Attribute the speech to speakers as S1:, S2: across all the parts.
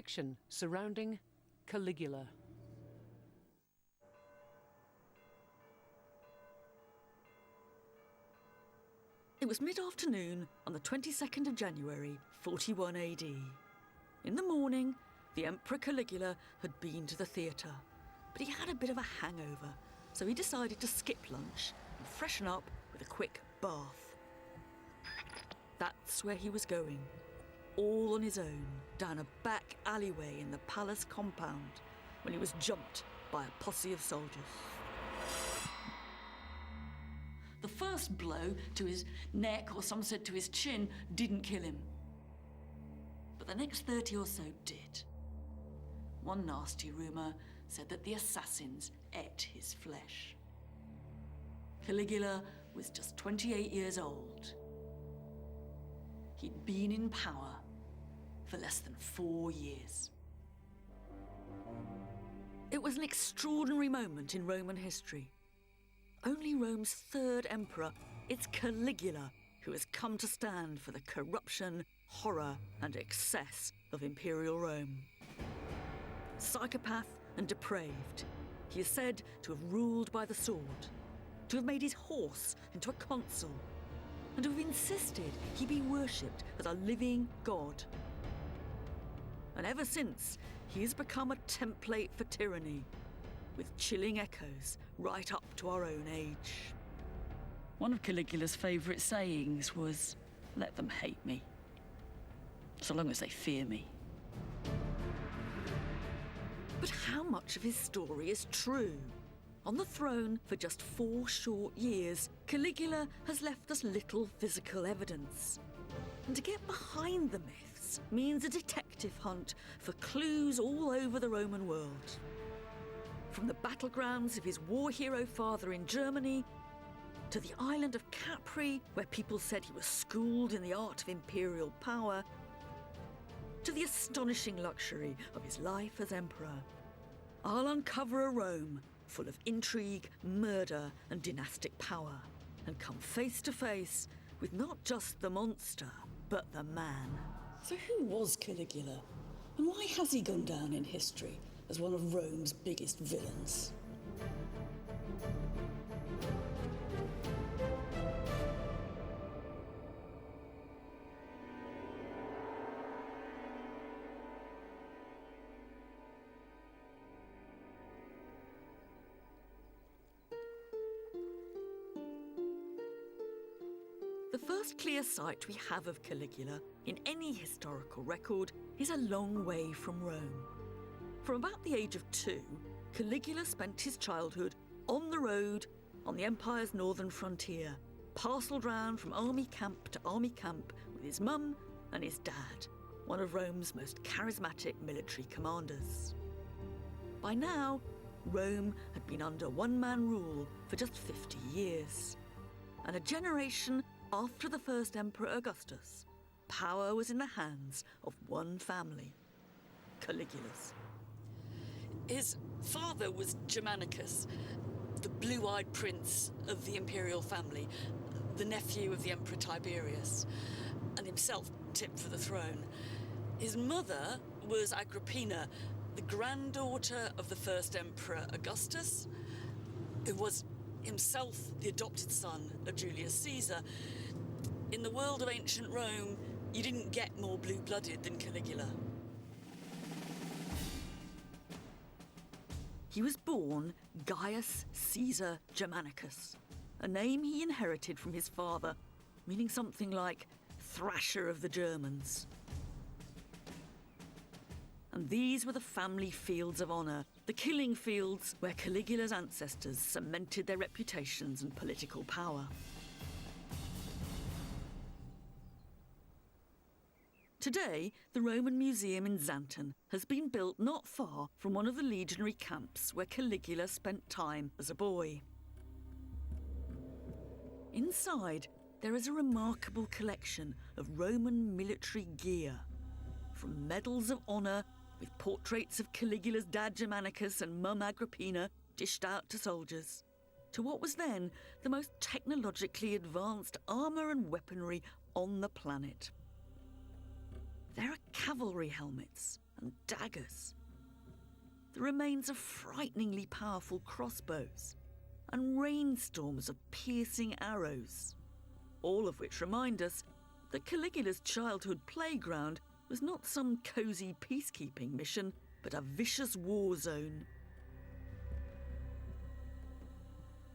S1: Section surrounding Caligula.
S2: It was mid-afternoon on the 22nd of January, 41 AD. In the morning, the Emperor Caligula had been to the theatre, but he had a bit of a hangover, so he decided to skip lunch and freshen up with a quick bath. That's where he was going, all on his own, down a back alleyway in the palace compound, when he was jumped by a posse of soldiers. The first blow to his neck, or some said to his chin, didn't kill him. But the next 30 or so did. One nasty rumour said that the assassins ate his flesh. Caligula was just 28 years old. He'd been in power for less than 4 years. It was an extraordinary moment in Roman history. Only Rome's third emperor, it's Caligula, who has come to stand for the corruption, horror, and excess of imperial Rome. Psychopath and depraved, he is said to have ruled by the sword, to have made his horse into a consul, and to have insisted he be worshipped as a living god. And ever since, he has become a template for tyranny, with chilling echoes right up to our own age. One of Caligula's favourite sayings was, "Let them hate me, so long as they fear me." But how much of his story is true? On the throne for just 4 short years, Caligula has left us little physical evidence. And to get behind the myths means a detective hunt for clues all over the Roman world. From the battlegrounds of his war hero father in Germany, to the island of Capri, where people said he was schooled in the art of imperial power, to the astonishing luxury of his life as emperor, I'll uncover a Rome full of intrigue, murder, and dynastic power, and come face to face with not just the monster, but the man.
S3: So who was Caligula? And why has he gone down in history as one of Rome's biggest villains?
S2: The first clear sight we have of Caligula in any historical record is a long way from Rome. From about the age of 2, Caligula spent his childhood on the road on the empire's northern frontier, parcelled round from army camp to army camp with his mum and his dad, one of Rome's most charismatic military commanders. By now, Rome had been under one-man rule for just 50 years. And a generation after the first Emperor Augustus, power was in the hands of one family, Caligula's.
S3: His father was Germanicus, the blue-eyed prince of the imperial family, the nephew of the Emperor Tiberius, and himself tipped for the throne. His mother was Agrippina, the granddaughter of the first Emperor Augustus, who was himself the adopted son of Julius Caesar. In the world of ancient Rome, you didn't get more blue-blooded than Caligula.
S2: He was born Gaius Caesar Germanicus, a name he inherited from his father, meaning something like thrasher of the Germans. And these were the family fields of honour, the killing fields where Caligula's ancestors cemented their reputations and political power. Today, the Roman Museum in Xanten has been built not far from one of the legionary camps where Caligula spent time as a boy. Inside, there is a remarkable collection of Roman military gear, from medals of honour with portraits of Caligula's dad Germanicus and mum Agrippina dished out to soldiers, to what was then the most technologically advanced armour and weaponry on the planet. There are cavalry helmets and daggers. The remains of frighteningly powerful crossbows and rainstorms of piercing arrows, all of which remind us that Caligula's childhood playground was not some cosy peacekeeping mission, but a vicious war zone.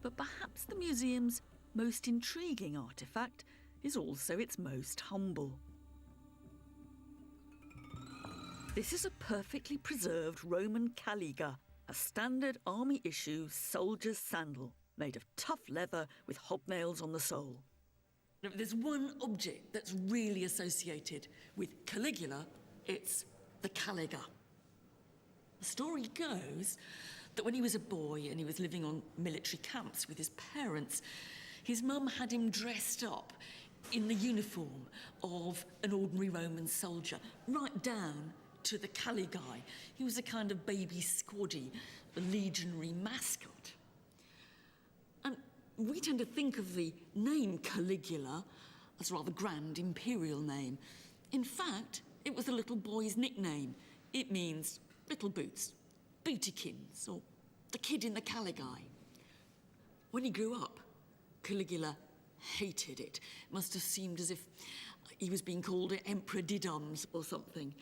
S2: But perhaps the museum's most intriguing artefact is also its most humble. This is a perfectly preserved Roman caliga, a standard army-issue soldier's sandal made of tough leather with hobnails on the sole.
S3: If there's one object that's really associated with Caligula, it's the caliga. The story goes that when he was a boy and he was living on military camps with his parents, his mum had him dressed up in the uniform of an ordinary Roman soldier, right down to the caligae. He was a kind of baby squaddy, a legionary mascot. And we tend to think of the name Caligula as a rather grand imperial name. In fact, it was the little boy's nickname. It means little boots, bootykins, or the kid in the caligae. When he grew up, Caligula hated it. It must have seemed as if he was being called Emperor Didums or something.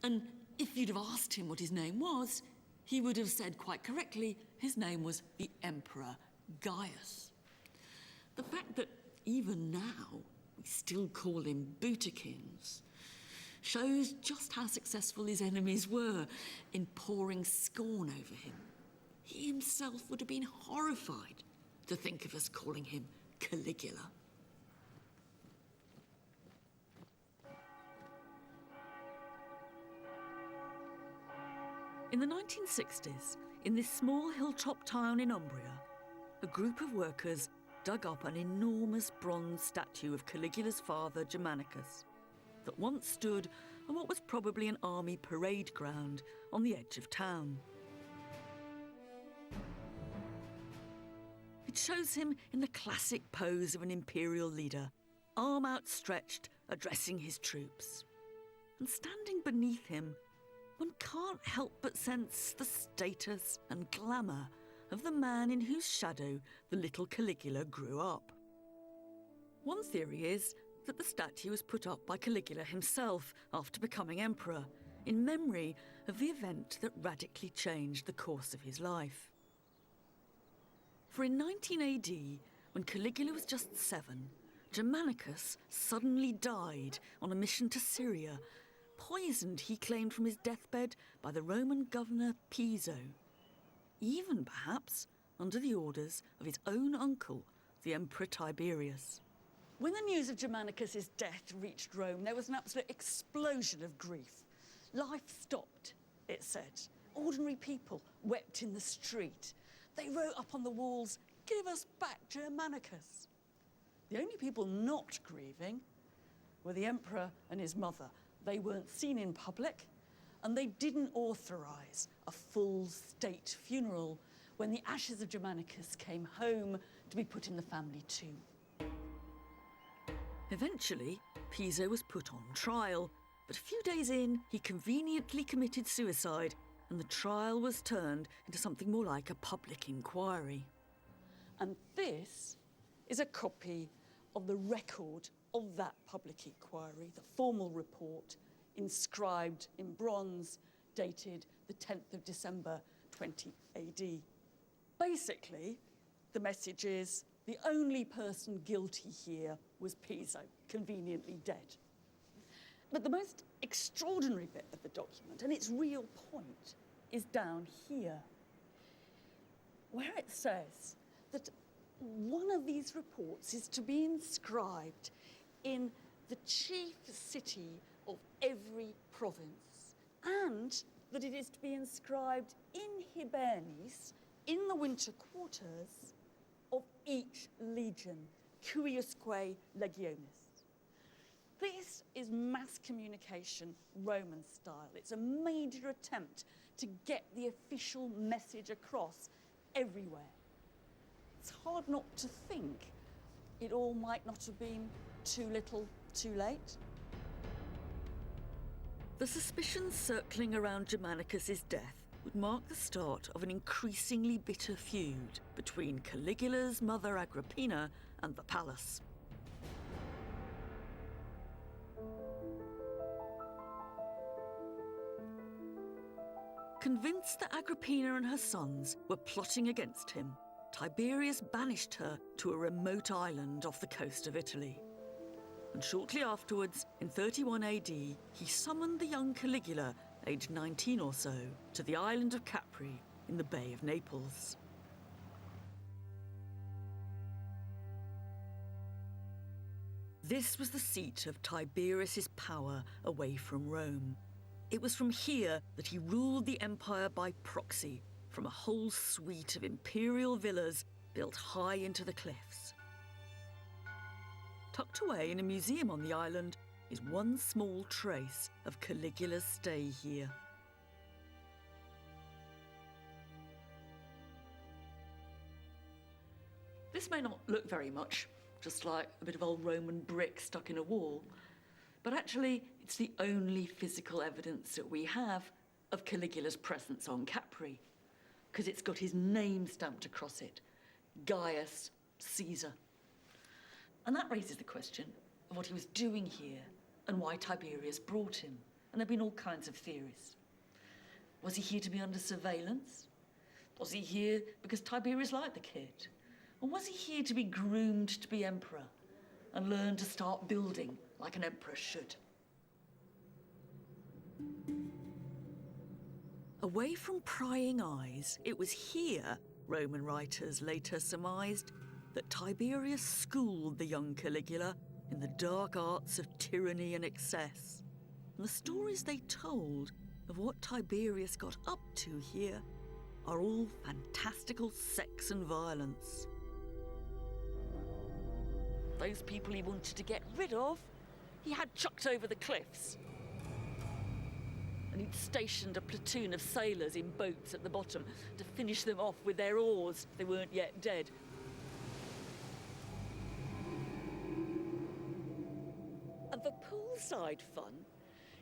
S3: And if you'd have asked him what his name was, he would have said quite correctly his name was the Emperor Gaius. The fact that even now we still call him bootykins shows just how successful his enemies were in pouring scorn over him. He himself would have been horrified to think of us calling him Caligula.
S2: In the 1960s, in this small hilltop town in Umbria, a group of workers dug up an enormous bronze statue of Caligula's father, Germanicus, that once stood on what was probably an army parade ground on the edge of town. It shows him in the classic pose of an imperial leader, arm outstretched, addressing his troops. And standing beneath him, one can't help but sense the status and glamour of the man in whose shadow the little Caligula grew up. One theory is that the statue was put up by Caligula himself after becoming emperor, in memory of the event that radically changed the course of his life. For in 19 AD, when Caligula was just 7, Germanicus suddenly died on a mission to Syria, poisoned, he claimed, from his deathbed by the Roman governor Piso, even perhaps under the orders of his own uncle, the Emperor Tiberius.
S3: When the news of Germanicus' death reached Rome, there was an absolute explosion of grief. Life stopped, it said. Ordinary people wept in the street. They wrote up on the walls, "Give us back Germanicus." The only people not grieving were the emperor and his mother. They weren't seen in public, and they didn't authorise a full state funeral when the ashes of Germanicus came home to be put in the family tomb.
S2: Eventually, Piso was put on trial, but a few days in, he conveniently committed suicide, and the trial was turned into something more like a public inquiry.
S3: And this is a copy of the record of that public inquiry, the formal report, inscribed in bronze, dated the 10th of December 20 AD. Basically, the message is the only person guilty here was Piso, conveniently dead. But the most extraordinary bit of the document, and its real point, is down here, where it says that one of these reports is to be inscribed in the chief city of every province, and that it is to be inscribed in Hibernis, in the winter quarters of each legion, cuiusque legionis. This is mass communication Roman style. It's a major attempt to get the official message across everywhere. It's hard not to think it all might not have been too little, too late.
S2: The suspicions circling around Germanicus's death would mark the start of an increasingly bitter feud between Caligula's mother Agrippina and the palace. Convinced that Agrippina and her sons were plotting against him, Tiberius banished her to a remote island off the coast of Italy. And shortly afterwards, in 31 AD, he summoned the young Caligula, aged 19 or so, to the island of Capri in the Bay of Naples. This was the seat of Tiberius's power away from Rome. It was from here that he ruled the empire by proxy, from a whole suite of imperial villas built high into the cliffs. Tucked away in a museum on the island is one small trace of Caligula's stay here. This may not look very much, just like a bit of old Roman brick stuck in a wall, but actually it's the only physical evidence that we have of Caligula's presence on Capri, because it's got his name stamped across it, Gaius Caesar. And that raises the question of what he was doing here and why Tiberius brought him. And there have been all kinds of theories. Was he here to be under surveillance? Was he here because Tiberius liked the kid? Or was he here to be groomed to be emperor and learn to start building like an emperor should? Away from prying eyes, it was here, Roman writers later surmised, that Tiberius schooled the young Caligula in the dark arts of tyranny and excess. And the stories they told of what Tiberius got up to here are all fantastical sex and violence. Those people he wanted to get rid of, he had chucked over the cliffs. And he'd stationed a platoon of sailors in boats at the bottom to finish them off with their oars if they weren't yet dead. And for poolside fun,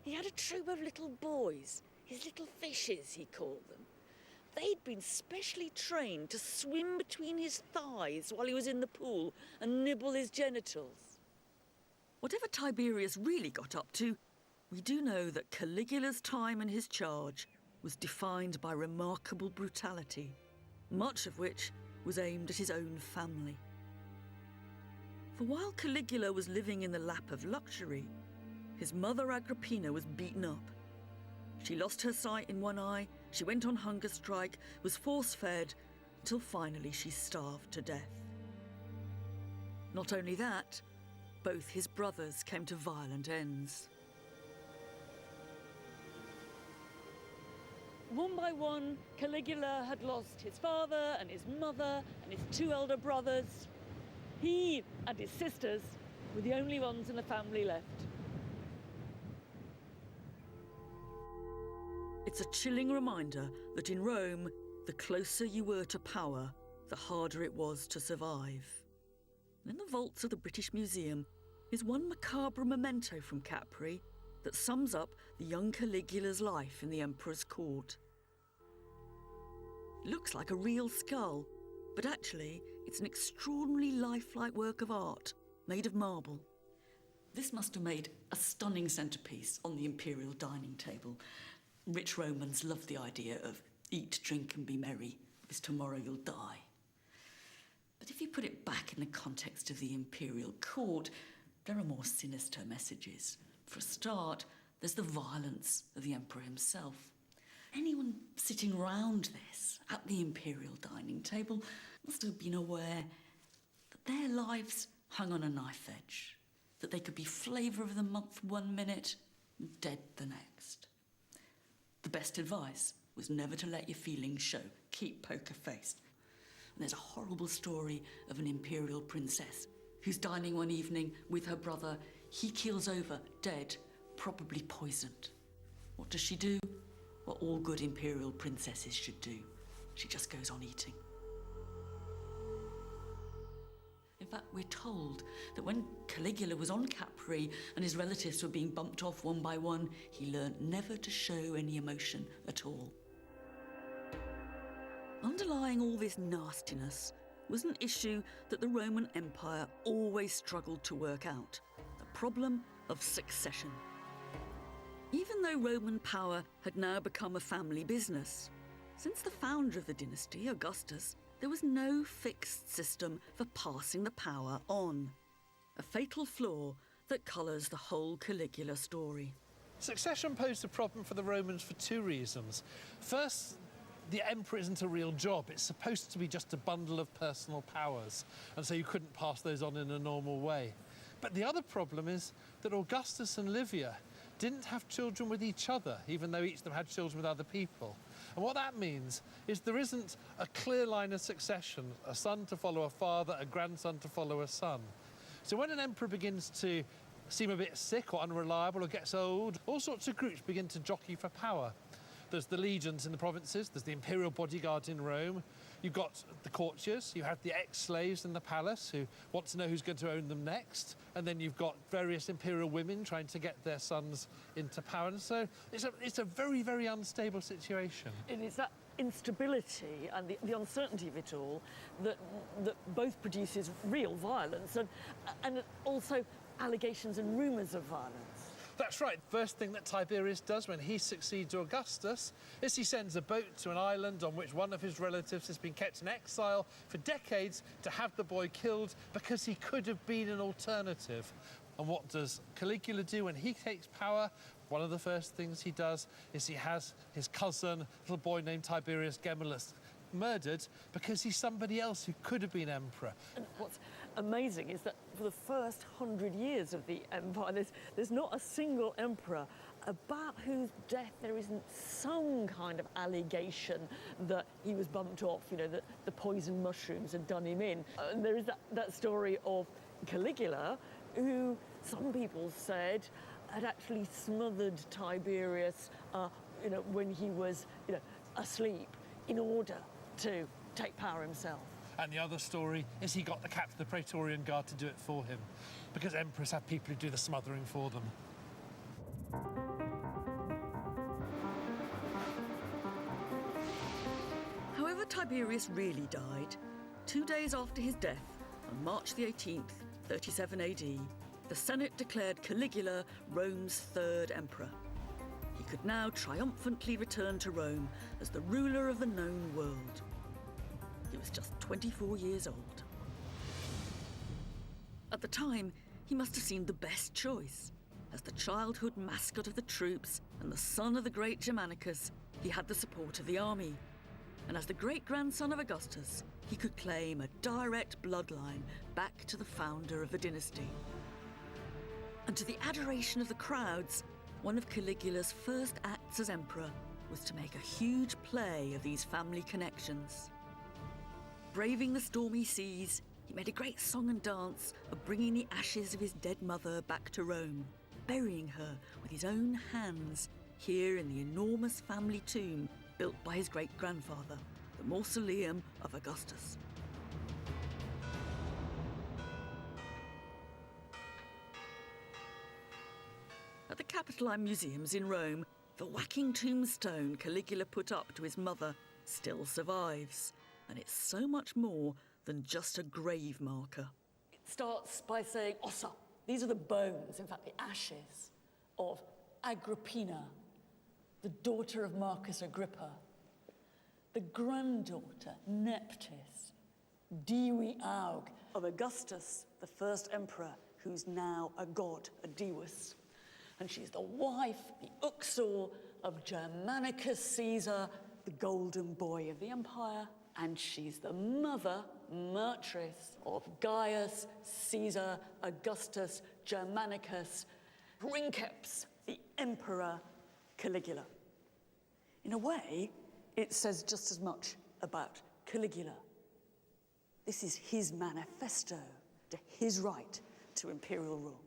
S2: he had a troop of little boys, his little fishes, he called them. They'd been specially trained to swim between his thighs while he was in the pool and nibble his genitals. Whatever Tiberius really got up to, we do know that Caligula's time in his charge was defined by remarkable brutality, much of which was aimed at his own family. For while Caligula was living in the lap of luxury, his mother Agrippina was beaten up. She lost her sight in one eye, she went on hunger strike, was force-fed, till finally she starved to death. Not only that, both his brothers came to violent ends. One by one, Caligula had lost his father and his mother and his two elder brothers. He and his sisters were the only ones in the family left. It's a chilling reminder that in Rome, the closer you were to power, the harder it was to survive. In the vaults of the British Museum is one macabre memento from Capri that sums up the young Caligula's life in the emperor's court. It looks like a real skull, but actually it's an extraordinarily lifelike work of art made of marble. This must have made a stunning centerpiece on the imperial dining table. Rich Romans loved the idea of eat, drink and be merry, because tomorrow you'll die. But if you put it back in the context of the imperial court, there are more sinister messages. For a start, there's the violence of the emperor himself. Anyone sitting round this, at the imperial dining table, must have been aware that their lives hung on a knife edge, that they could be flavour of the month one minute and dead the next. The best advice was never to let your feelings show. Keep poker-faced. And there's a horrible story of an imperial princess who's dining one evening with her brother. He keels over, dead, probably poisoned. What does she do? What all good imperial princesses should do. She just goes on eating.
S3: In fact, we're told that when Caligula was on Capri and his relatives were being bumped off one by one, he learnt never to show any emotion at all. Underlying all this nastiness was an issue that the Roman Empire always struggled to work out: the problem of succession. Even though Roman power had now become a family business, since the founder of the dynasty, Augustus, there was no fixed system for passing the power on. A fatal flaw that colours the whole Caligula story.
S4: Succession posed a problem for the Romans for two reasons. First, the emperor isn't a real job. It's supposed to be just a bundle of personal powers, and so you couldn't pass those on in a normal way. But the other problem is that Augustus and Livia didn't have children with each other, even though each of them had children with other people. And what that means is there isn't a clear line of succession, a son to follow a father, a grandson to follow a son. So when an emperor begins to seem a bit sick or unreliable or gets old, all sorts of groups begin to jockey for power. There's the legions in the provinces, there's the imperial bodyguard in Rome, you've got the courtiers, you have the ex-slaves in the palace who want to know who's going to own them next, and then you've got various imperial women trying to get their sons into power. And so it's a very, very unstable situation.
S5: And it's that instability and the uncertainty of it all that both produces real violence and also allegations and rumours of violence.
S4: That's right. First thing that Tiberius does when he succeeds Augustus is he sends a boat to an island on which one of his relatives has been kept in exile for decades to have the boy killed because he could have been an alternative. And what does Caligula do when he takes power? One of the first things he does is he has his cousin, a little boy named Tiberius Gemellus, murdered because he's somebody else who could have been emperor.
S5: And what's amazing is that for the first 100 years of the empire, there's not a single emperor about whose death there isn't some kind of allegation that he was bumped off, you know, that the poison mushrooms had done him in. And there is that story of Caligula, who some people said had actually smothered Tiberius, when he was, asleep, in order to take power himself.
S4: And the other story is he got the captain of the Praetorian Guard to do it for him, because emperors have people who do the smothering for them.
S2: However Tiberius really died, 2 days after his death, on March the 18th, 37 AD, the Senate declared Caligula Rome's third emperor. He could now triumphantly return to Rome as the ruler of the known world. He was just 24 years old. At the time, he must have seemed the best choice. As the childhood mascot of the troops and the son of the great Germanicus, he had the support of the army. And as the great-grandson of Augustus, he could claim a direct bloodline back to the founder of the dynasty. And to the adoration of the crowds, one of Caligula's first acts as emperor was to make a huge play of these family connections. Braving the stormy seas, he made a great song and dance of bringing the ashes of his dead mother back to Rome, burying her with his own hands here in the enormous family tomb built by his great-grandfather, the Mausoleum of Augustus. At the Capitoline Museums in Rome, the whacking tombstone Caligula put up to his mother still survives, and it's so much more than just a grave marker.
S5: It starts by saying ossa. These are the bones, in fact the ashes, of Agrippina, the daughter of Marcus Agrippa, the granddaughter, Neptis, Divi Aug, of Augustus, the first emperor, who's now a god, a deus. And she's the wife, the uxor, of Germanicus Caesar, the golden boy of the empire. And she's the mother, Matris, of Gaius, Caesar, Augustus, Germanicus, Princeps, the emperor Caligula. In a way, it says just as much about Caligula. This is his manifesto to his right to imperial rule.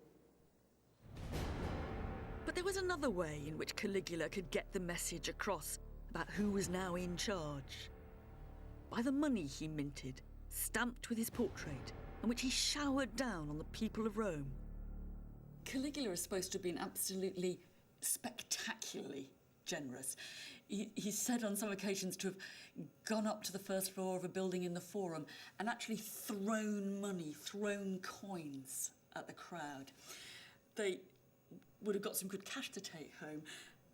S2: But there was another way in which Caligula could get the message across about who was now in charge. By the money he minted, stamped with his portrait, and which he showered down on the people of Rome.
S5: Caligula is supposed to have been absolutely spectacularly generous. He's said on some occasions to have gone up to the first floor of a building in the Forum and actually thrown money, thrown coins at the crowd. They would have got some good cash to take home,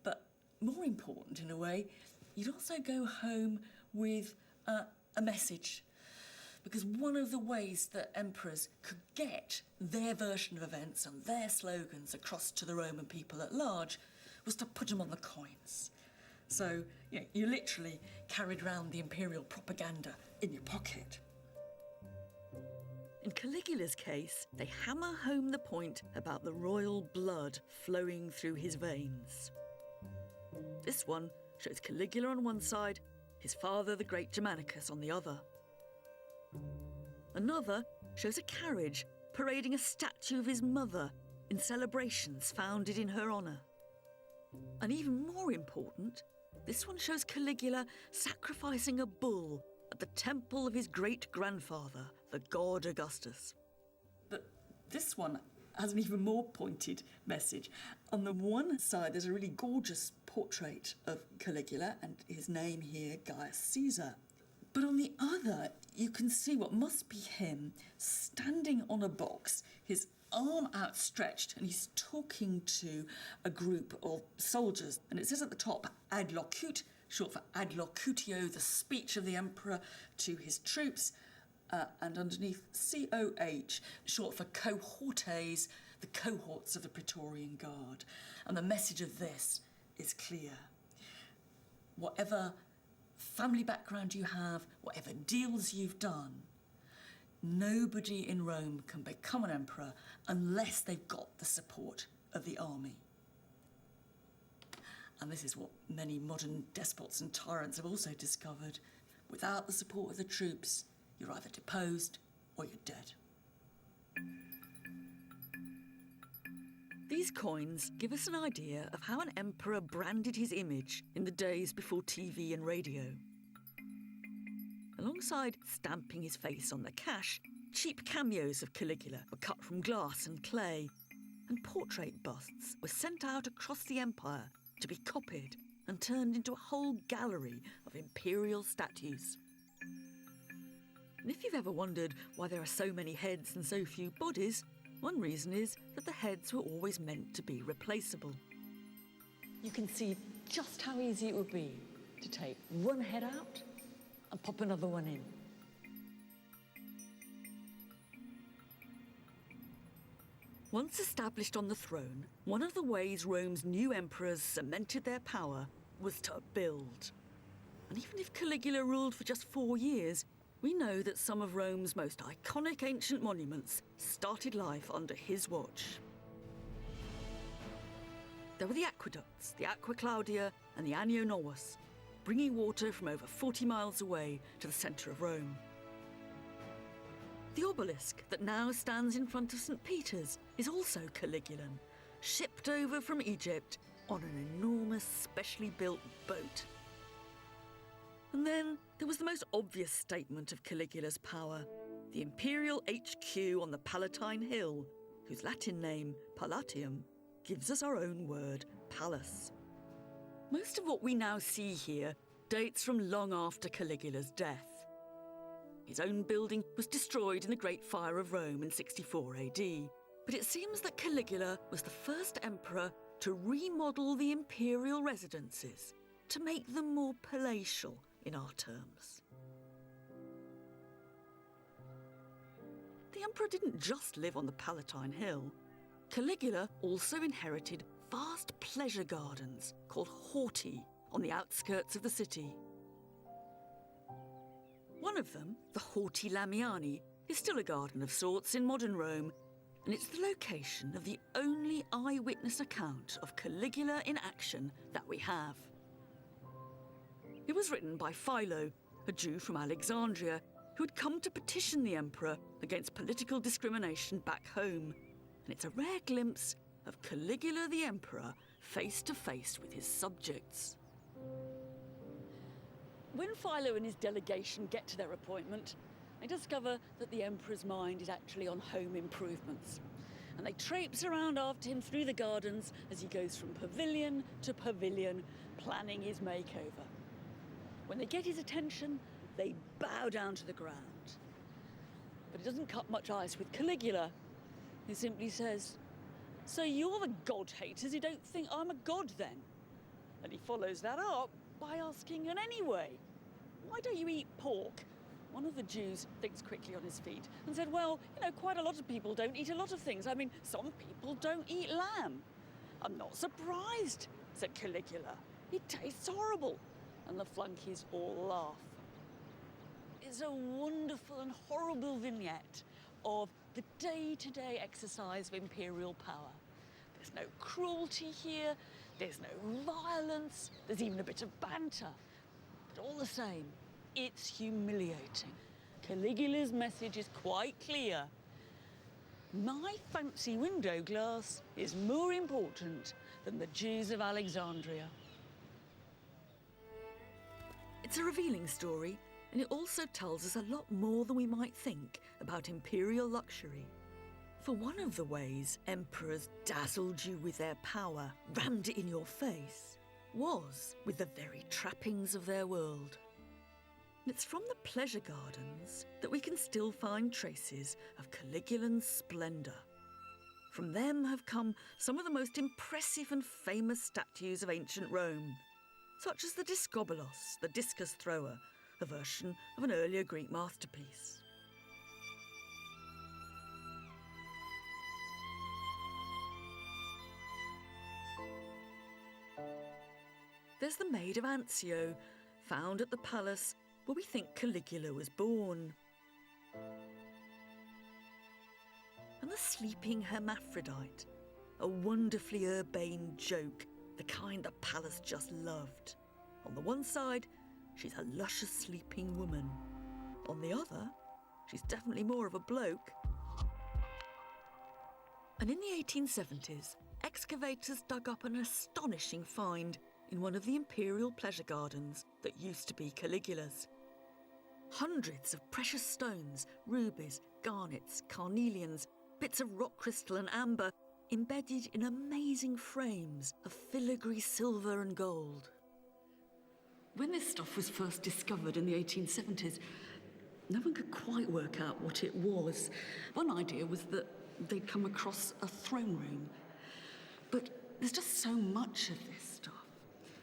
S5: but more important in a way, you'd also go home with a message. Because one of the ways that emperors could get their version of events and their slogans across to the Roman people at large was to put them on the coins. So, you literally carried around the imperial propaganda in your pocket.
S2: In Caligula's case, they hammer home the point about the royal blood flowing through his veins. This one shows Caligula on one side, his father, the great Germanicus, on the other. Another shows a carriage parading a statue of his mother in celebrations founded in her honour. And even more important, this one shows Caligula sacrificing a bull at the temple of his great-grandfather, the god Augustus.
S5: But this one has an even more pointed message. On the one side, there's a really gorgeous portrait of Caligula and his name here, Gaius Caesar. But on the other, you can see what must be him standing on a box, his arm outstretched, and he's talking to a group of soldiers. And it says at the top, ad locute, short for ad locutio, the speech of the emperor to his troops, and underneath COH, short for cohortes, the cohorts of the Praetorian Guard. And the message of this is clear. Whatever family background you have, whatever deals you've done, nobody in Rome can become an emperor unless they've got the support of the army. And this is what many modern despots and tyrants have also discovered. Without the support of the troops, you're either deposed or you're dead.
S2: These coins give us an idea of how an emperor branded his image in the days before TV and radio. Alongside stamping his face on the cash, cheap cameos of Caligula were cut from glass and clay, and portrait busts were sent out across the empire to be copied and turned into a whole gallery of imperial statues. And if you've ever wondered why there are so many heads and so few bodies, one reason is that the heads were always meant to be replaceable.
S5: You can see just how easy it would be to take one head out and pop another one in.
S2: Once established on the throne, one of the ways Rome's new emperors cemented their power was to build. And even if Caligula ruled for just 4 years, we know that some of Rome's most iconic ancient monuments started life under his watch. There were the aqueducts, the Aqua Claudia and the Anio Novus, bringing water from over 40 miles away to the centre of Rome. The obelisk that now stands in front of St. Peter's is also Caligulan, shipped over from Egypt on an enormous specially built boat. And then there was the most obvious statement of Caligula's power, the imperial HQ on the Palatine Hill, whose Latin name, Palatium, gives us our own word, palace. Most of what we now see here dates from long after Caligula's death. His own building was destroyed in the Great Fire of Rome in 64 AD, but it seems that Caligula was the first emperor to remodel the imperial residences to make them more palatial in our terms. The emperor didn't just live on the Palatine Hill. Caligula also inherited vast pleasure gardens called horti on the outskirts of the city. One of them, the Horti Lamiani, is still a garden of sorts in modern Rome, and it's the location of the only eyewitness account of Caligula in action that we have. It was written by Philo, a Jew from Alexandria, who had come to petition the emperor against political discrimination back home, and it's a rare glimpse of Caligula the emperor face to face with his subjects.
S5: When Philo and his delegation get to their appointment, they discover that the Emperor's mind is actually on home improvements. And they traipse around after him through the gardens as he goes from pavilion to pavilion, planning his makeover. When they get his attention, they bow down to the ground. But it doesn't cut much ice with Caligula, who simply says, "So you're the god-haters who don't think I'm a god, then?" And he follows that up by asking, "And anyway, why don't you eat pork?" One of the Jews thinks quickly on his feet and said, "Well, quite a lot of people don't eat a lot of things. I mean, some people don't eat lamb." "I'm not surprised," said Caligula. "It tastes horrible." And the flunkies all laugh. It's a wonderful and horrible vignette of the day-to-day exercise of imperial power. There's no cruelty here, there's no violence, there's even a bit of banter. But all the same, it's humiliating. Caligula's message is quite clear. My fancy window glass is more important than the Jews of Alexandria. It's a revealing story, and it also tells us a lot more than we might think about imperial luxury. For one of the ways emperors dazzled you with their power, rammed it in your face, was with the very trappings of their world. It's from the pleasure gardens that we can still find traces of Caligulan's splendour. From them have come some of the most impressive and famous statues of ancient Rome, such as the Discobolos, the discus thrower, a version of an earlier Greek masterpiece. There's the Maid of Anzio, found at the palace where we think Caligula was born. And the sleeping hermaphrodite, a wonderfully urbane joke, the kind the palace just loved. On the one side, she's a luscious sleeping woman. On the other, she's definitely more of a bloke. And in the 1870s, excavators dug up an astonishing find in one of the imperial pleasure gardens that used to be Caligula's. Hundreds of precious stones, rubies, garnets, carnelians, bits of rock crystal and amber, embedded in amazing frames of filigree silver and gold. When this stuff was first discovered in the 1870s, no one could quite work out what it was. One idea was that they'd come across a throne room. But there's just so much of this stuff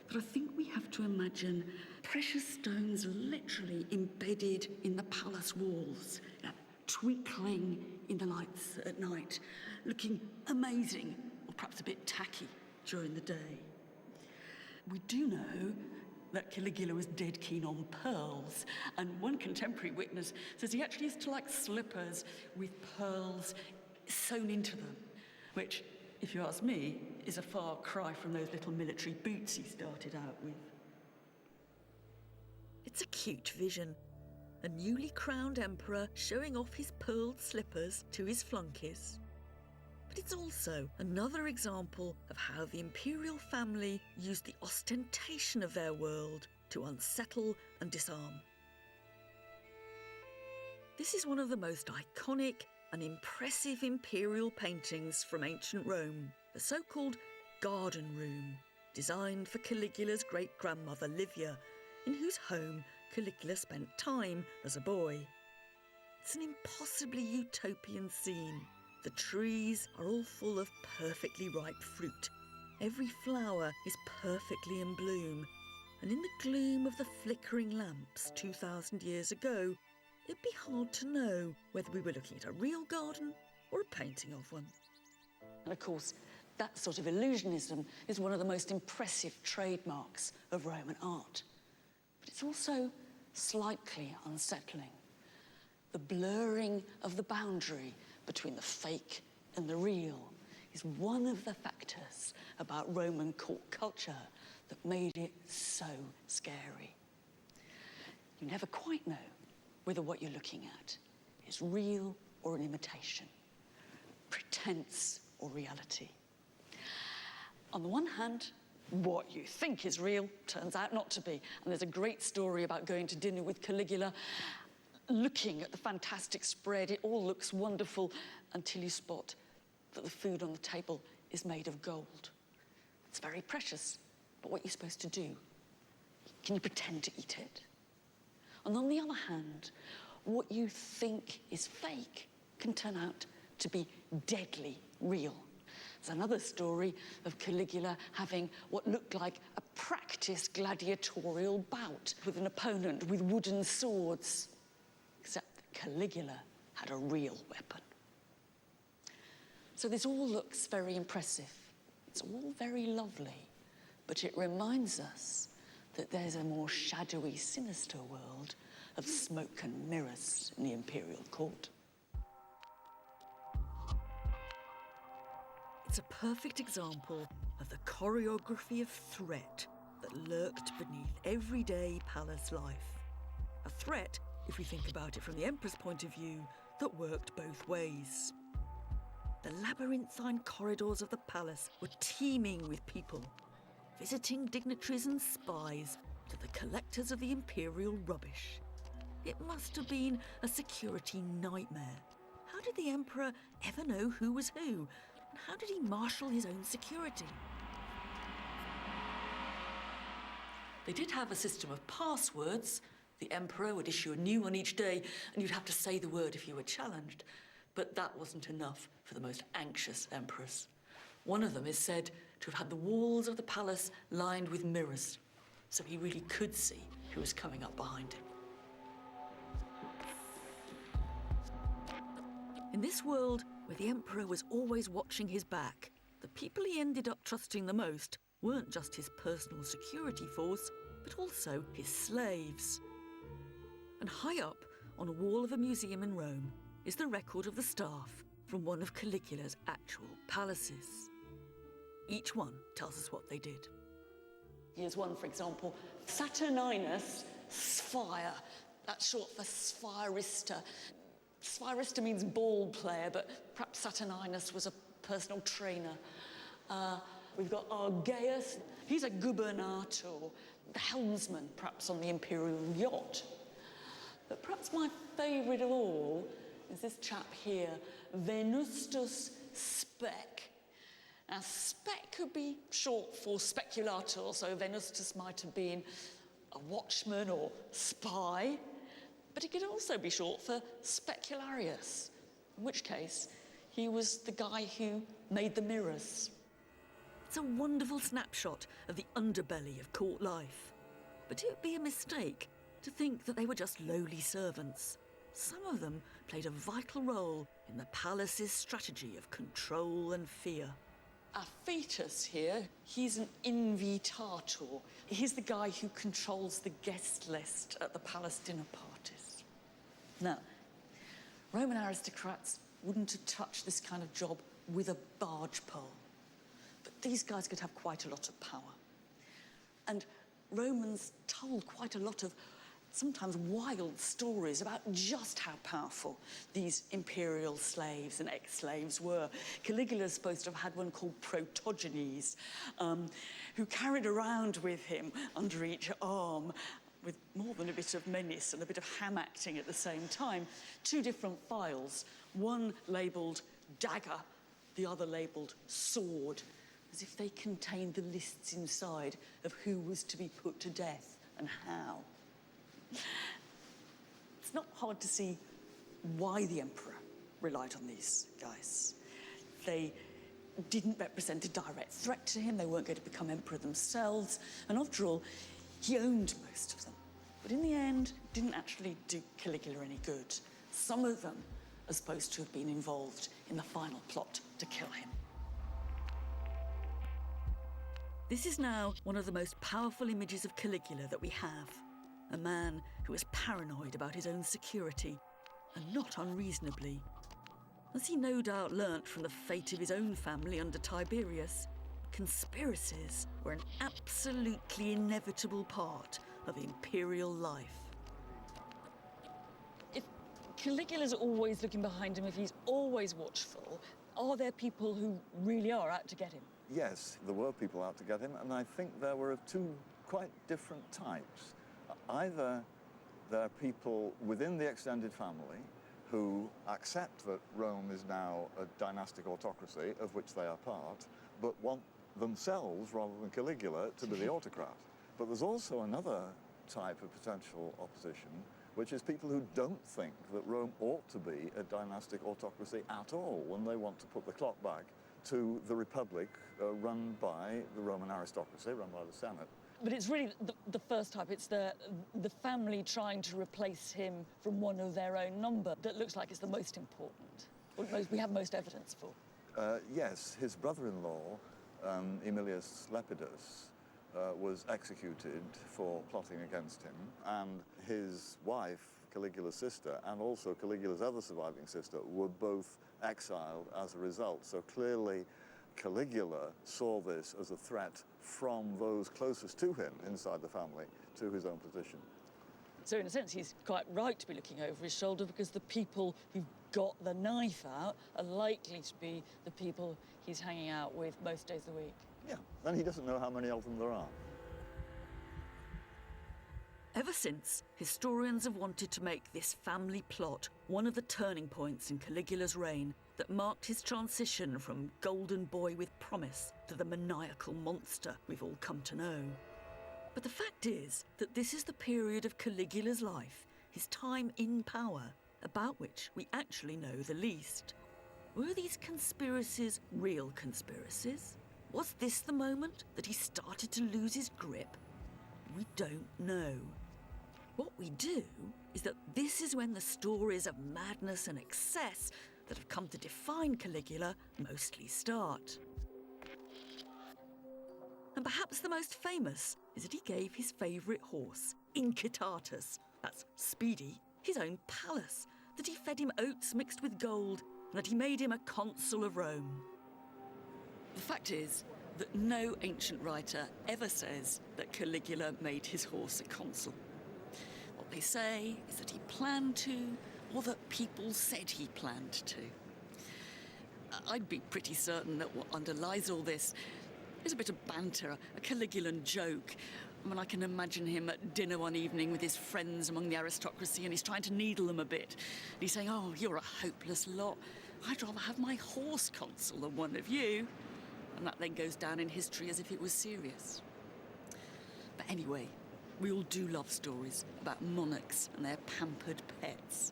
S5: that I think we have to imagine precious stones literally embedded in the palace walls, twinkling in the lights at night, looking amazing, or perhaps a bit tacky during the day. We do know that Caligula was dead keen on pearls, and one contemporary witness says he actually used to like slippers with pearls sewn into them, which, if you ask me, is a far cry from those little military boots he started out with. It's a cute vision. A newly crowned emperor showing off his pearled slippers to his flunkies. But it's also another example of how the imperial family used the ostentation of their world to unsettle and disarm. This is one of the most iconic and impressive imperial paintings from ancient Rome, the so-called Garden Room, designed for Caligula's great-grandmother Livia, in whose home Caligula spent time as a boy. It's an impossibly utopian scene. The trees are all full of perfectly ripe fruit. Every flower is perfectly in bloom. And in the gloom of the flickering lamps 2,000 years ago, it'd be hard to know whether we were looking at a real garden or a painting of one.
S3: And of course, that sort of illusionism is one of the most impressive trademarks of Roman art. But it's also slightly unsettling. The blurring of the boundary between the fake and the real is one of the factors about Roman court culture that made it so scary. You never quite know whether what you're looking at is real or an imitation, pretense or reality. On the one hand, what you think is real turns out not to be. And there's a great story about going to dinner with Caligula. looking at the fantastic spread, it all looks wonderful until you spot that the food on the table is made of gold. It's very precious, but what are you supposed to do? Can you pretend to eat it? And on the other hand, what you think is fake can turn out to be deadly real. There's another story of Caligula having what looked like a practiced gladiatorial bout with an opponent with wooden swords, except that Caligula had a real weapon. So this all looks very impressive. It's all very lovely, but it reminds us that there's a more shadowy, sinister world of smoke and mirrors in the imperial court.
S2: It's a perfect example of the choreography of threat that lurked beneath everyday palace life. A threat, if we think about it from the Emperor's point of view, that worked both ways. The labyrinthine corridors of the palace were teeming with people, visiting dignitaries and spies to the collectors of the imperial rubbish. It must have been a security nightmare. How did the Emperor ever know who was who? And how did he marshal his own security?
S3: They did have a system of passwords. The Emperor would issue a new one each day, and you'd have to say the word if you were challenged. But that wasn't enough for the most anxious emperors. One of them is said to have had the walls of the palace lined with mirrors, so he really could see who was coming up behind him.
S2: In this world, where the Emperor was always watching his back, the people he ended up trusting the most weren't just his personal security force, but also his slaves. And high up, on a wall of a museum in Rome, is the record of the staff from one of Caligula's actual palaces. Each one tells us what they did.
S3: Here's one, for example, Saturninus Sphere. That's short for Spherista. Spherista means ball player, but perhaps Saturninus was a personal trainer. We've got Argaeus. He's a gubernator, the helmsman, perhaps on the imperial yacht. But perhaps my favourite of all is this chap here, Venustus Spec. Now, spec could be short for speculator, so Venustus might have been a watchman or spy, but it could also be short for specularius, in which case he was the guy who made the mirrors.
S2: It's a wonderful snapshot of the underbelly of court life. But it would be a mistake to think that they were just lowly servants. Some of them played a vital role in the palace's strategy of control and fear.
S3: Our fetus here, he's an invitator. He's the guy who controls the guest list at the palace dinner parties. Now, Roman aristocrats wouldn't have touched this kind of job with a barge pole. But these guys could have quite a lot of power. And Romans told quite a lot of sometimes wild stories about just how powerful these imperial slaves and ex-slaves were. Caligula's supposed to have had one called Protogenes, who carried around with him under each arm, with more than a bit of menace and a bit of ham acting at the same time, 2 different files, one labelled dagger, the other labelled sword, as if they contained the lists inside of who was to be put to death and how. It's not hard to see why the Emperor relied on these guys. They didn't represent a direct threat to him, they weren't going to become Emperor themselves, and after all, he owned most of them. But in the end, didn't actually do Caligula any good. Some of them are supposed to have been involved in the final plot to kill him.
S2: This is now one of the most powerful images of Caligula that we have. A man who is paranoid about his own security, and not unreasonably. As he no doubt learnt from the fate of his own family under Tiberius, conspiracies were an absolutely inevitable part of imperial life.
S5: If Caligula's always looking behind him, if he's always watchful, are there people who really are out to get him?
S6: Yes, there were people out to get him, and I think there were of 2 quite different types. Either There are people within the extended family who accept that Rome is now a dynastic autocracy, of which they are part, but want themselves, rather than Caligula, to be the autocrat. But there's also another type of potential opposition, which is people who don't think that Rome ought to be a dynastic autocracy at all, when they want to put the clock back to the republic run by the Roman aristocracy, run by the Senate.
S5: But it's really the first type. It's the family trying to replace him from one of their own number that looks like it's the most important, or we have most evidence for.
S6: Yes, his brother-in-law, Aemilius Lepidus, was executed for plotting against him, and his wife, Caligula's sister, and also Caligula's other surviving sister, were both exiled as a result. So clearly, Caligula saw this as a threat from those closest to him inside the family to his own position.
S5: So in a sense, he's quite right to be looking over his shoulder, because the people who've got the knife out are likely to be the people he's hanging out with most days of the week.
S6: Yeah, and he doesn't know how many of them there are.
S2: Ever since, historians have wanted to make this family plot one of the turning points in Caligula's reign that marked his transition from golden boy with promise to the maniacal monster we've all come to know. But the fact is that this is the period of Caligula's life, his time in power, about which we actually know the least. Were these conspiracies real conspiracies? Was this the moment that he started to lose his grip? We don't know. What we do is that this is when the stories of madness and excess that have come to define Caligula mostly start. And perhaps the most famous is that he gave his favourite horse, Incitatus, that's Speedy, his own palace, that he fed him oats mixed with gold, and that he made him a consul of Rome. The fact is that no ancient writer ever says that Caligula made his horse a consul. What they say is that he planned to, or that people said he planned to. I'd be pretty certain that what underlies all this is a bit of banter, a Caligulan joke. I mean, I can imagine him at dinner one evening with his friends among the aristocracy, and he's trying to needle them a bit. And he's saying, "Oh, you're a hopeless lot. I'd rather have my horse consul than one of you." And that then goes down in history as if it was serious. But anyway, we all do love stories about monarchs and their pampered pets.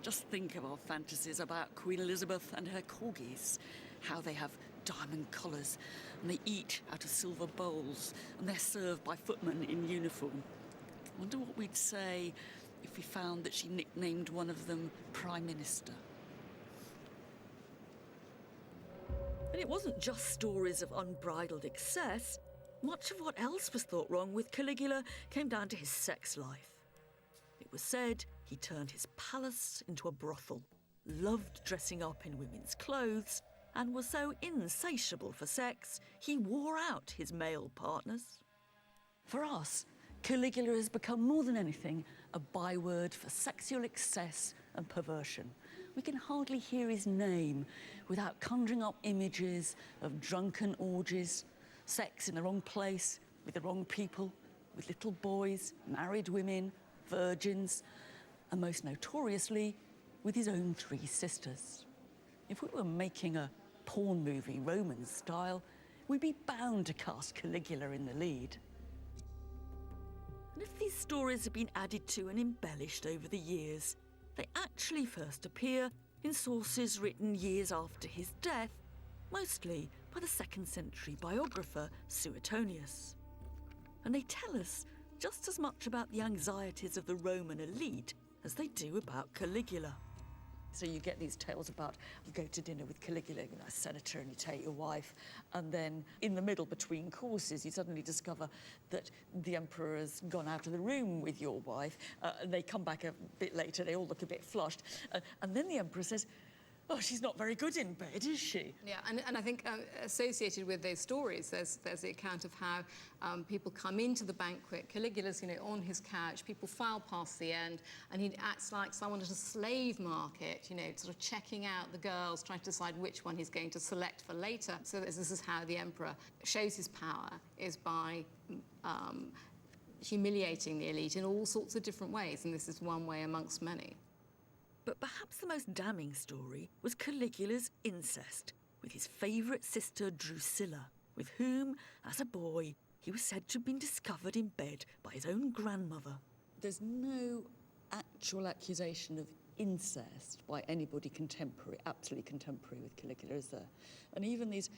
S2: Just think of our fantasies about Queen Elizabeth and her corgis, how they have diamond collars and they eat out of silver bowls and they're served by footmen in uniform. I wonder what we'd say if we found that she nicknamed one of them Prime Minister. And it wasn't just stories of unbridled excess. Much of what else was thought wrong with Caligula came down to his sex life. It was said he turned his palace into a brothel, loved dressing up in women's clothes, and was so insatiable for sex, he wore out his male partners. For us, Caligula has become more than anything a byword for sexual excess and perversion. We can hardly hear his name without conjuring up images of drunken orgies, sex in the wrong place, with the wrong people, with little boys, married women, virgins, and most notoriously, with his own 3 sisters. If we were making a porn movie Roman style, we'd be bound to cast Caligula in the lead. And if these stories have been added to and embellished over the years, they actually first appear in sources written years after his death, mostly by the 2nd century biographer Suetonius. And they tell us just as much about the anxieties of the Roman elite as they do about Caligula. So you get these tales about you go to dinner with Caligula, you know, a senator, and you take your wife, and then in the middle between courses you suddenly discover that the emperor has gone out of the room with your wife, and they come back a bit later, they all look a bit flushed, and then the emperor says, "Oh, she's not very good in bed, is she?"
S7: Yeah, and I think associated with those stories, there's the account of how people come into the banquet. Caligula's, on his couch. People file past the end, and he acts like someone at a slave market, sort of checking out the girls, trying to decide which one he's going to select for later. So this is how the emperor shows his power, is by humiliating the elite in all sorts of different ways, and this is one way amongst many.
S2: But perhaps the most damning story was Caligula's incest with his favourite sister Drusilla, with whom, as a boy, he was said to have been discovered in bed by his own grandmother.
S5: There's no actual accusation of incest by anybody contemporary, absolutely contemporary with Caligula, is there? And even these,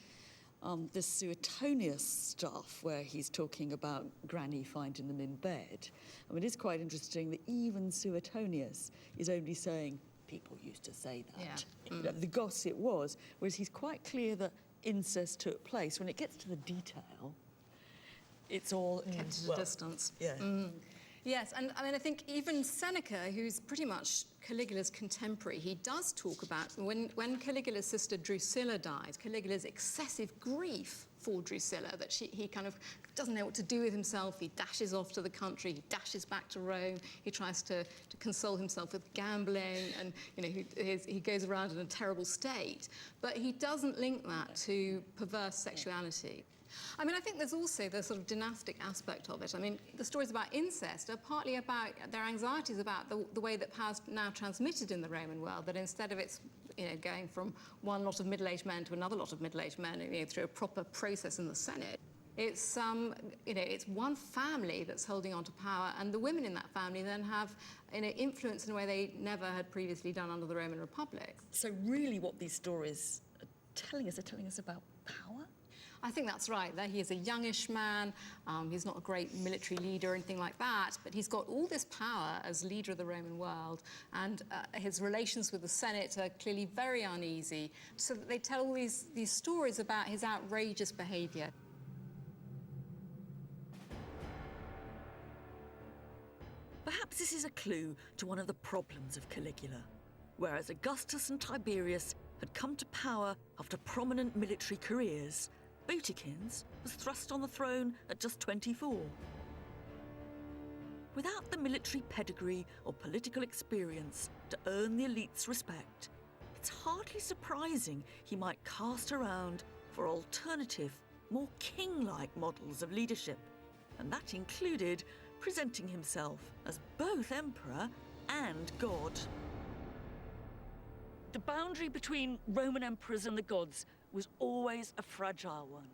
S5: this Suetonius stuff where he's talking about Granny finding them in bed. I mean, it's quite interesting that even Suetonius is only saying, people used to say that.
S7: Yeah.
S5: You know, the gossip was, whereas he's quite clear that incest took place. When it gets to the detail, it's all...
S7: Kept at a distance.
S5: Yeah.
S7: Yes, and I mean, I think even Seneca, who's pretty much Caligula's contemporary, he does talk about when Caligula's sister Drusilla dies, Caligula's excessive grief for Drusilla, that he kind of doesn't know what to do with himself. He dashes off to the country, he dashes back to Rome, he tries to console himself with gambling, and you know, he goes around in a terrible state. But he doesn't link that to perverse sexuality. I mean, I think there's also the sort of dynastic aspect of it. I mean, the stories about incest are partly about their anxieties about the way that power's now transmitted in the Roman world, that instead of it's, you know, going from one lot of middle-aged men to another lot of middle-aged men, you know, through a proper process in the Senate, it's, you know, it's one family that's holding on to power, and the women in that family then have, you know, influence in a way they never had previously done under the Roman Republic.
S2: So really what these stories are telling us about power?
S7: I think that's right. There he is, a youngish man. He's not a great military leader or anything like that, but he's got all this power as leader of the Roman world, and his relations with the Senate are clearly very uneasy, so that they tell all these stories about his outrageous behaviour.
S2: Perhaps this is a clue to one of the problems of Caligula. Whereas Augustus and Tiberius had come to power after prominent military careers, Boutykins was thrust on the throne at just 24. Without the military pedigree or political experience to earn the elite's respect, it's hardly surprising he might cast around for alternative, more king-like models of leadership, and that included presenting himself as both emperor and god. The boundary between Roman emperors and the gods was always a fragile one.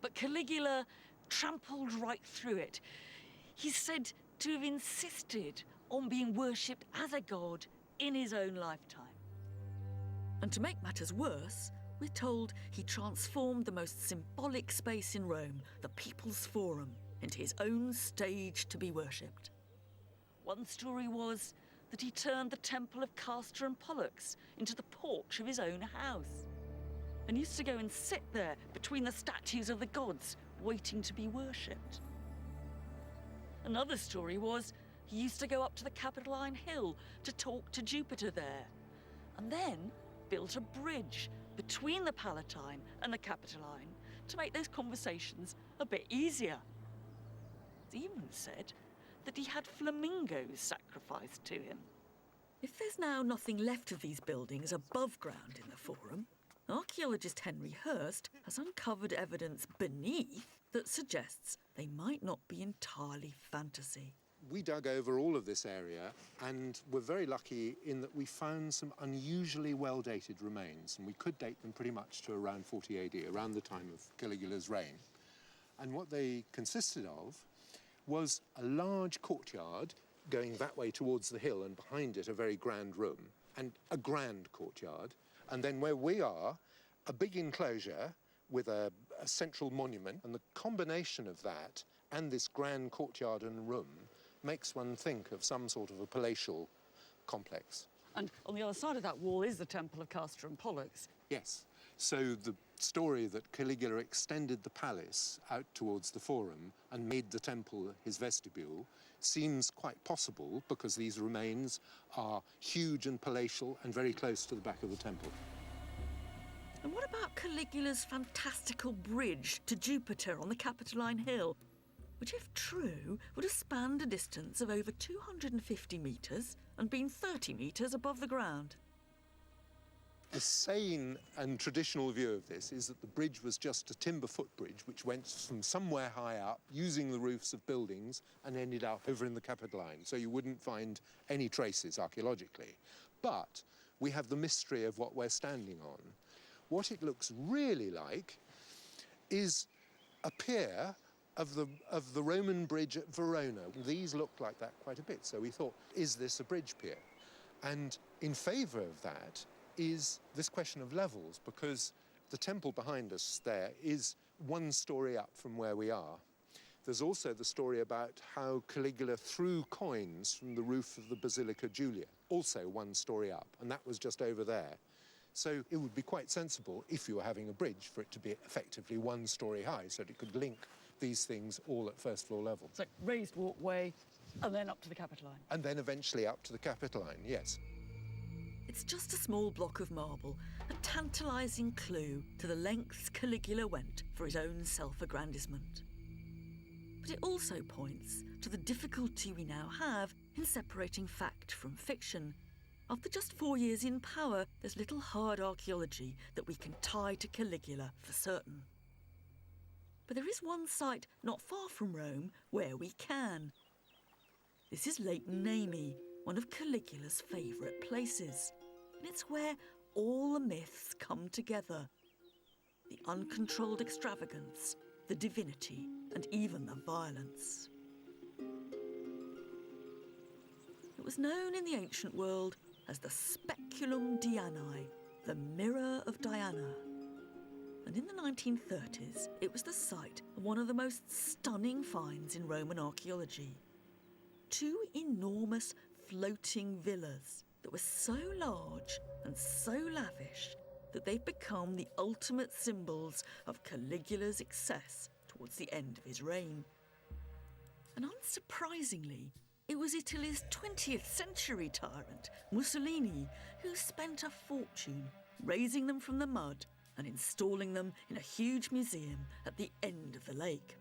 S2: But Caligula trampled right through it. He's said to have insisted on being worshipped as a god in his own lifetime. And to make matters worse, we're told he transformed the most symbolic space in Rome, the People's Forum, into his own stage to be worshipped. One story was that he turned the temple of Castor and Pollux into the porch of his own house, and used to go and sit there between the statues of the gods, waiting to be worshipped. Another story was he used to go up to the Capitoline Hill to talk to Jupiter there, and then built a bridge between the Palatine and the Capitoline to make those conversations a bit easier. It's even said that he had flamingos sacrificed to him. If there's now nothing left of these buildings above ground in the Forum, archaeologist Henry Hurst has uncovered evidence beneath that suggests they might not be entirely fantasy.
S8: We dug over all of this area and were very lucky in that we found some unusually well-dated remains, and we could date them pretty much to around 40 AD, around the time of Caligula's reign. And what they consisted of was a large courtyard going that way towards the hill, and behind it a very grand room, and a grand courtyard. And then where we are, a big enclosure with a central monument, and the combination of that and this grand courtyard and room makes one think of some sort of a palatial complex.
S2: And on the other side of that wall is the temple of Castor and Pollux.
S8: Yes. So the story that Caligula extended the palace out towards the Forum and made the temple his vestibule seems quite possible, because these remains are huge and palatial and very close to the back of the temple.
S2: And what about Caligula's fantastical bridge to Jupiter on the Capitoline Hill, which, if true, would have spanned a distance of over 250 metres and been 30 metres above the ground?
S8: The sane and traditional view of this is that the bridge was just a timber footbridge which went from somewhere high up using the roofs of buildings and ended up over in the Capitoline, so you wouldn't find any traces archaeologically. But we have the mystery of what we're standing on. What it looks really like is a pier of the Roman bridge at Verona. These look like that quite a bit, so we thought, is this a bridge pier? And in favour of that is this question of levels, because the temple behind us there is 1 story up from where we are. There's also the story about how Caligula threw coins from the roof of the Basilica Julia, also 1 story up, and that was just over there. So it would be quite sensible, if you were having a bridge, for it to be effectively 1 story high, so that it could link these things all at first floor level.
S5: So raised walkway, and then up to the Capitoline.
S8: And then eventually up to the Capitoline, yes.
S2: It's just a small block of marble, a tantalising clue to the lengths Caligula went for his own self-aggrandisement. But it also points to the difficulty we now have in separating fact from fiction. After just 4 years in power, there's little hard archaeology that we can tie to Caligula for certain. But there is one site not far from Rome where we can. This is Lake Nemi, one of Caligula's favourite places. And it's where all the myths come together. The uncontrolled extravagance, the divinity, and even the violence. It was known in the ancient world as the Speculum Dianae, the Mirror of Diana. And in the 1930s, it was the site of one of the most stunning finds in Roman archaeology. 2 enormous floating villas that were so large and so lavish that they've become the ultimate symbols of Caligula's excess towards the end of his reign. And unsurprisingly, it was Italy's 20th century tyrant, Mussolini, who spent a fortune raising them from the mud and installing them in a huge museum at the end of the lake.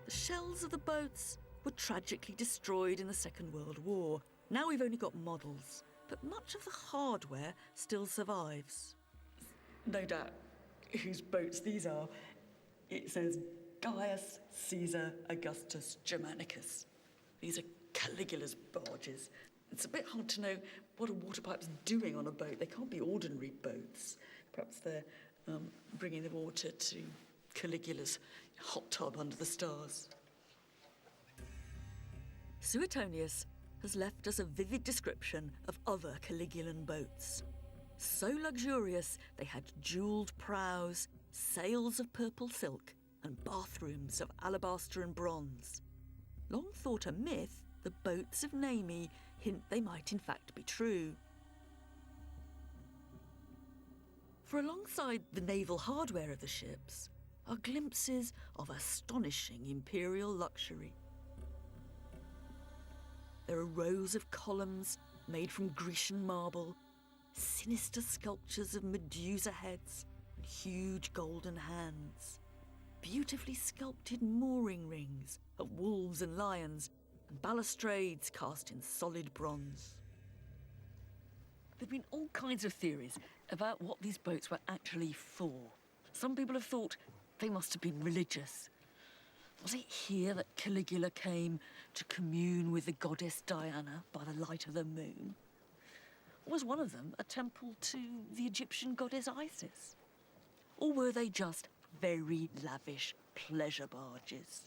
S2: The shells of the boats were tragically destroyed in the Second World War. Now we've only got models, but much of the hardware still survives.
S5: No doubt whose boats these are. It says Gaius Caesar Augustus Germanicus. These are Caligula's barges. It's a bit hard to know what a water pipe's doing on a boat. They can't be ordinary boats. Perhaps they're bringing the water to Caligula's hot tub under the stars.
S2: Suetonius has left us a vivid description of other Caligulan boats. So luxurious they had jewelled prows, sails of purple silk, and bathrooms of alabaster and bronze. Long thought a myth, the boats of Nemi hint they might in fact be true. For alongside the naval hardware of the ships are glimpses of astonishing imperial luxury. There are rows of columns made from Grecian marble, sinister sculptures of Medusa heads and huge golden hands, beautifully sculpted mooring rings of wolves and lions, and balustrades cast in solid bronze.
S5: There have been all kinds of theories about what these boats were actually for. Some people have thought they must have been religious. Was it here that Caligula came to commune with the goddess Diana by the light of the moon? Or was one of them a temple to the Egyptian goddess Isis? Or were they just very lavish pleasure barges?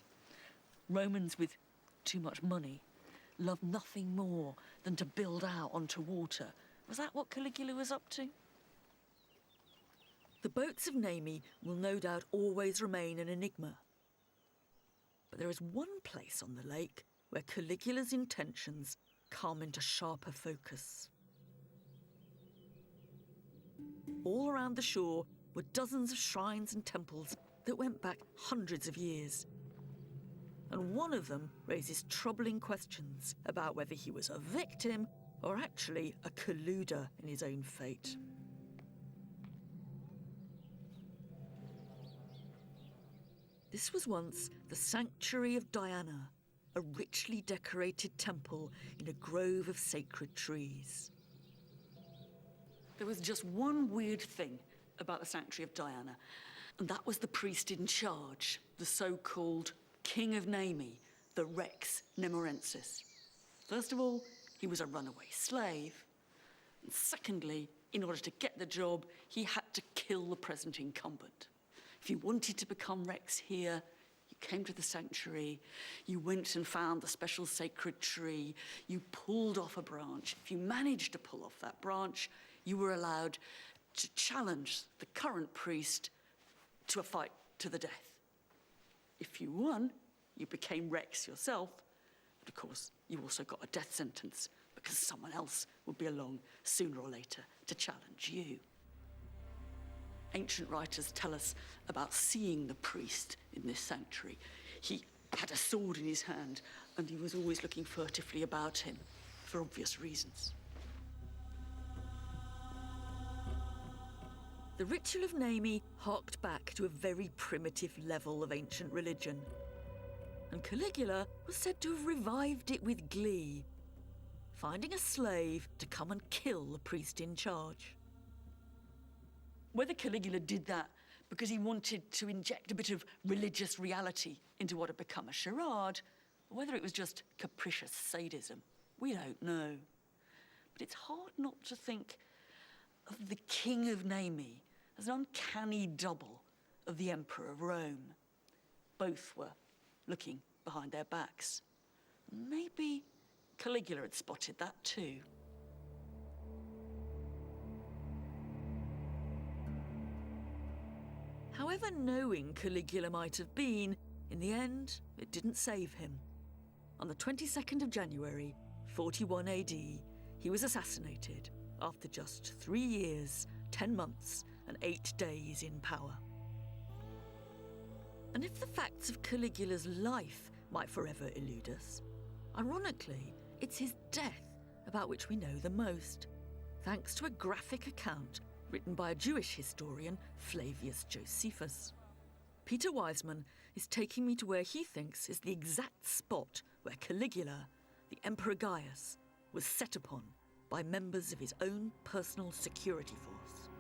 S5: Romans with too much money loved nothing more than to build out onto water. Was that what Caligula was up to?
S2: The boats of Nemi will no doubt always remain an enigma. But there is one place on the lake where Caligula's intentions come into sharper focus. All around the shore were dozens of shrines and temples that went back hundreds of years. And one of them raises troubling questions about whether he was a victim or actually a colluder in his own fate. This was once the sanctuary of Diana, a richly decorated temple in a grove of sacred trees. There was just one weird thing about the Sanctuary of Diana, and that was the priest in charge, the so-called King of Nemi, the Rex Nemorensis. First of all, he was a runaway slave. And secondly, in order to get the job, he had to kill the present incumbent. If you wanted to become Rex here, you came to the sanctuary, you went and found the special sacred tree, you pulled off a branch. If you managed to pull off that branch, you were allowed to challenge the current priest to a fight to the death. If you won, you became Rex yourself, but of course, you also got a death sentence because someone else would be along sooner or later to challenge you. Ancient writers tell us about seeing the priest in this sanctuary. He had a sword in his hand, and he was always looking furtively about him, for obvious reasons. The ritual of Nemi harked back to a very primitive level of ancient religion, and Caligula was said to have revived it with glee, finding a slave to come and kill the priest in charge. Whether Caligula did that because he wanted to inject a bit of religious reality into what had become a charade, or whether it was just capricious sadism, we don't know. But it's hard not to think of the King of Nemi as an uncanny double of the Emperor of Rome. Both were looking behind their backs. Maybe Caligula had spotted that too. However knowing Caligula might have been, in the end, it didn't save him. On the 22nd of January, 41 AD, he was assassinated after just 3 years, 10 months, and 8 days in power. And if the facts of Caligula's life might forever elude us, ironically, it's his death about which we know the most, thanks to a graphic account written by a Jewish historian, Flavius Josephus. Peter Wiseman is taking me to where he thinks is the exact spot where Caligula, the Emperor Gaius, was set upon by members of his own personal security force.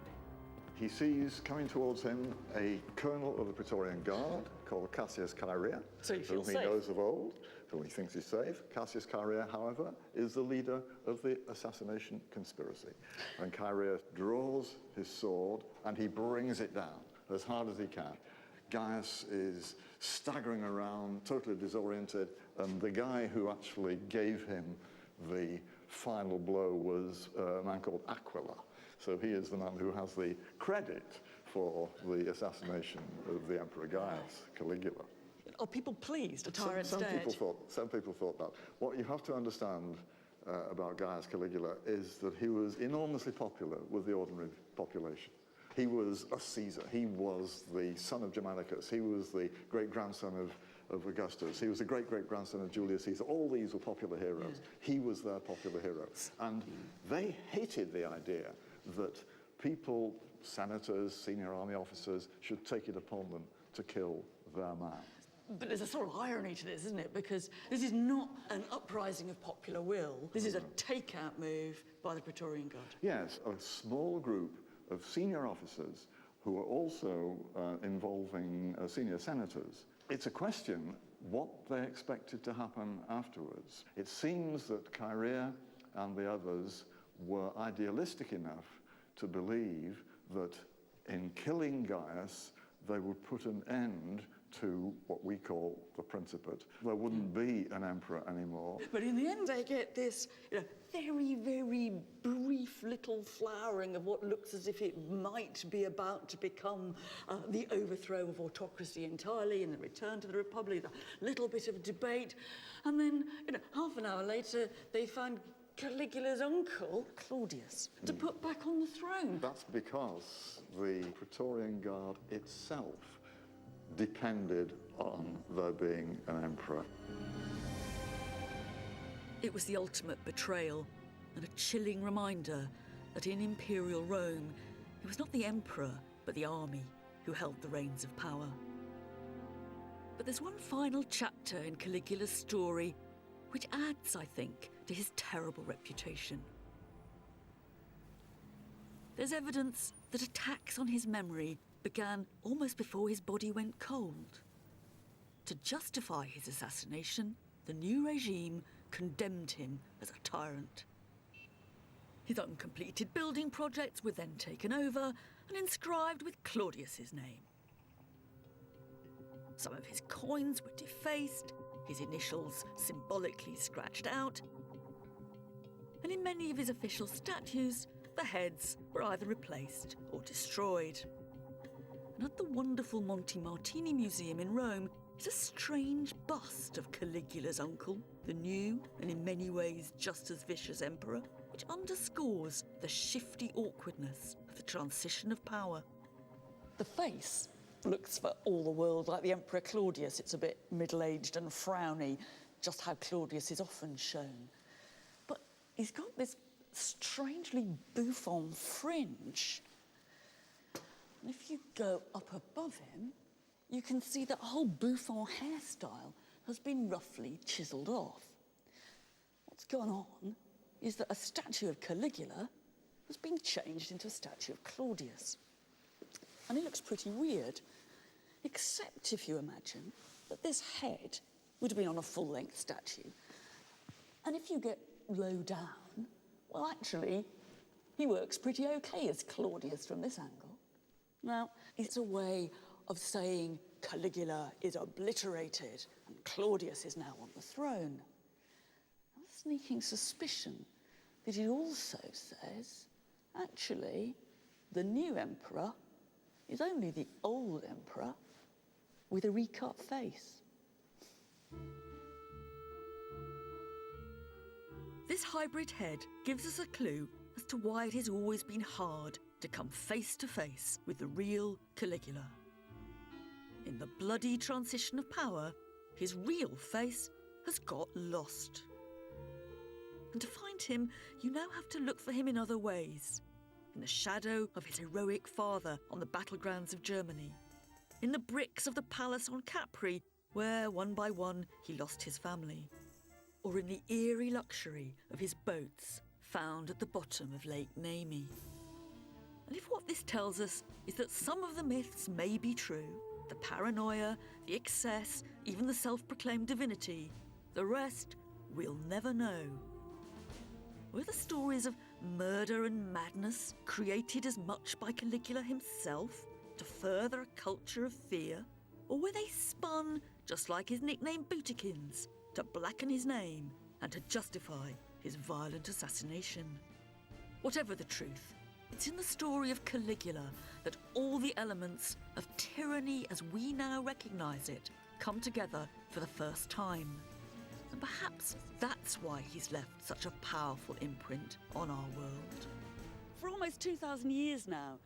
S6: He sees coming towards him a colonel of the Praetorian Guard called Cassius Chaerea,
S2: So he feels
S6: whom he
S2: safe.
S6: knows of old, whom he thinks is safe. Cassius Chaerea, however, is the leader of the assassination conspiracy. And Chaerea draws his sword and he brings it down as hard as he can. Gaius is staggering around, totally disoriented, and the guy who actually gave him the final blow was a man called Aquila. So he is the man who has the credit for the assassination of the Emperor Gaius, Caligula.
S2: Are people pleased a
S6: Some
S2: tyrant's dead?
S6: people thought that. What you have to understand about Gaius Caligula is that he was enormously popular with the ordinary population. He was a Caesar. He was the son of Germanicus. He was the great-grandson of Augustus. He was the great-great-grandson of Julius Caesar. All these were popular heroes. Yeah. He was their popular hero. And they hated the idea that people, senators, senior army officers, should take it upon them to kill their man.
S2: But there's a sort of irony to this, isn't it? Because this is not an uprising of popular will. This is a takeout move by the Praetorian Guard.
S6: Yes, a small group of senior officers who are also involving senior senators. It's a question what they expected to happen afterwards. It seems that Chaerea and the others were idealistic enough to believe that in killing Gaius, they would put an end to what we call the Principate. There wouldn't be an emperor anymore.
S2: But in the end, they get this very, very brief little flowering of what looks as if it might be about to become the overthrow of autocracy entirely and the return to the Republic, a little bit of debate. And then, half an hour later, they find Caligula's uncle, Claudius, to put back on the throne.
S6: That's because the Praetorian Guard itself depended on there being an emperor.
S2: It was the ultimate betrayal and a chilling reminder that in imperial Rome, it was not the emperor, but the army who held the reins of power. But there's one final chapter in Caligula's story which adds, I think, to his terrible reputation. There's evidence that attacks on his memory began almost before his body went cold. To justify his assassination, the new regime condemned him as a tyrant. His uncompleted building projects were then taken over and inscribed with Claudius's name. Some of his coins were defaced, his initials symbolically scratched out, and in many of his official statues, the heads were either replaced or destroyed. And at the wonderful Monte Martini Museum in Rome is a strange bust of Caligula's uncle, the new and in many ways just as vicious emperor, which underscores the shifty awkwardness of the transition of power.
S5: The face looks for all the world like the Emperor Claudius. It's a bit middle-aged and frowny, just how Claudius is often shown. But he's got this strangely bouffant fringe. And if you go up above him, you can see that whole bouffant hairstyle has been roughly chiselled off. What's gone on is that a statue of Caligula has been changed into a statue of Claudius. And it looks pretty weird, except if you imagine that this head would have been on a full-length statue. And if you get low down, well, actually, he works pretty okay as Claudius from this angle. Now, it's a way of saying Caligula is obliterated and Claudius is now on the throne. A sneaking suspicion that it also says, actually, the new emperor is only the old emperor with a recut face.
S2: This hybrid head gives us a clue as to why it has always been hard to come face to face with the real Caligula. In the bloody transition of power, his real face has got lost. And to find him, you now have to look for him in other ways. In the shadow of his heroic father on the battlegrounds of Germany. In the bricks of the palace on Capri, where one by one he lost his family. Or in the eerie luxury of his boats found at the bottom of Lake Nemi. And if what this tells us is that some of the myths may be true, the paranoia, the excess, even the self-proclaimed divinity, the rest we'll never know. Were the stories of murder and madness created as much by Caligula himself to further a culture of fear? Or were they spun, just like his nickname Bootikins, to blacken his name and to justify his violent assassination? Whatever the truth, it's in the story of Caligula that all the elements of tyranny as we now recognise it come together for the first time. And perhaps that's why he's left such a powerful imprint on our world.
S5: For almost 2,000 years now,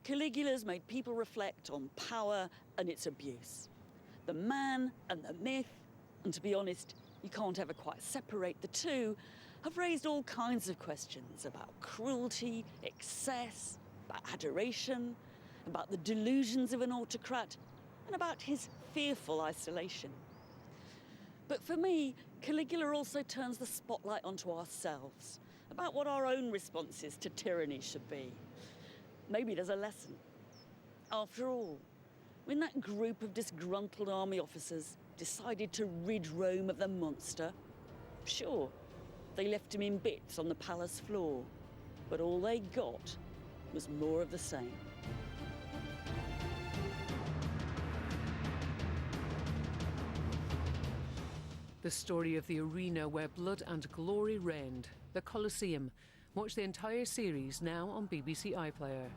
S5: Caligula's made people reflect on power and its abuse. The man and the myth, and to be honest, you can't ever quite separate the two, have raised all kinds of questions about cruelty, excess, about adoration, about the delusions of an autocrat, and about his fearful isolation. But for me, Caligula also turns the spotlight onto ourselves, about what our own responses to tyranny should be. Maybe there's a lesson. After all, when that group of disgruntled army officers decided to rid Rome of the monster, sure, they left him in bits on the palace floor, but all they got was more of the same.
S1: The story of the arena where blood and glory reigned, the Colosseum. Watch the entire series now on BBC iPlayer.